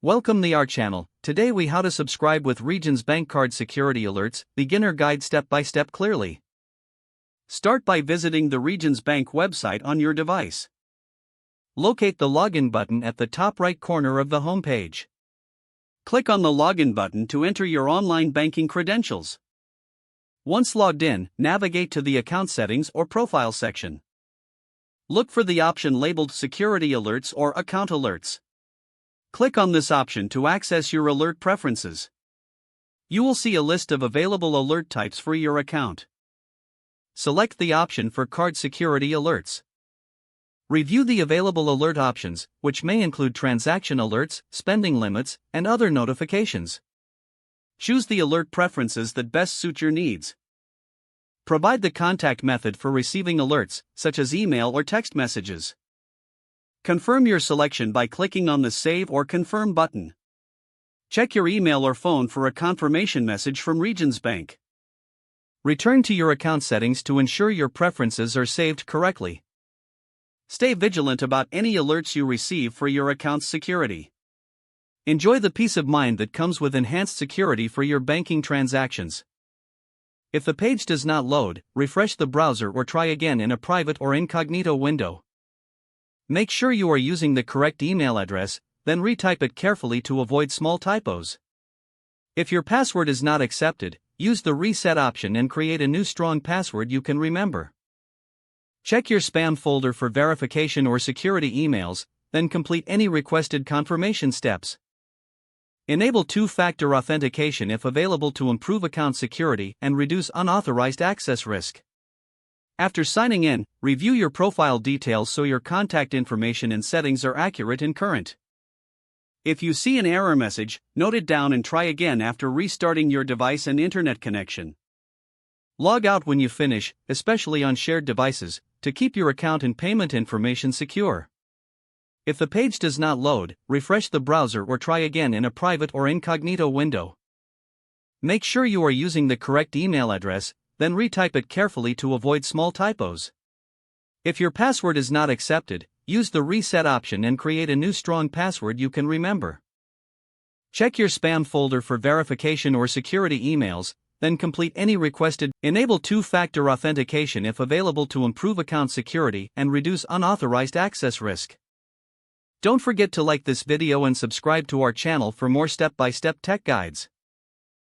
Welcome to our channel. Today we how to subscribe with Regions Bank Card Security Alerts, beginner guide step by step clearly. Start by visiting the Regions Bank website on your device. Locate the login button at the top right corner of the home page. Click on the login button to enter your online banking credentials. Once logged in, navigate to the account settings or profile section. Look for the option labeled Security Alerts or Account Alerts. Click on this option to access your alert preferences. You will see a list of available alert types for your account. Select the option for Card Security Alerts. Review the available alert options, which may include transaction alerts, spending limits, and other notifications. Choose the alert preferences that best suit your needs. Provide the contact method for receiving alerts, such as email or text messages. Confirm your selection by clicking on the Save or Confirm button. Check your email or phone for a confirmation message from Regions Bank. Return to your account settings to ensure your preferences are saved correctly. Stay vigilant about any alerts you receive for your account's security. Enjoy the peace of mind that comes with enhanced security for your banking transactions. If the page does not load, refresh the browser or try again in a private or incognito window. Make sure you are using the correct email address, then retype it carefully to avoid small typos. If your password is not accepted, use the reset option and create a new strong password you can remember. Check your spam folder for verification or security emails, then complete any requested confirmation steps. Enable two-factor authentication if available to improve account security and reduce unauthorized access risk. After signing in, review your profile details so your contact information and settings are accurate and current. If you see an error message, note it down and try again after restarting your device and internet connection. Log out when you finish, especially on shared devices, to keep your account and payment information secure. If the page does not load, refresh the browser or try again in a private or incognito window. Make sure you are using the correct email address, then retype it carefully to avoid small typos. If your password is not accepted, use the reset option and create a new strong password you can remember. Check your spam folder for verification or security emails, then complete any requested. Enable two-factor authentication if available to improve account security and reduce unauthorized access risk. Don't forget to like this video and subscribe to our channel for more step-by-step tech guides.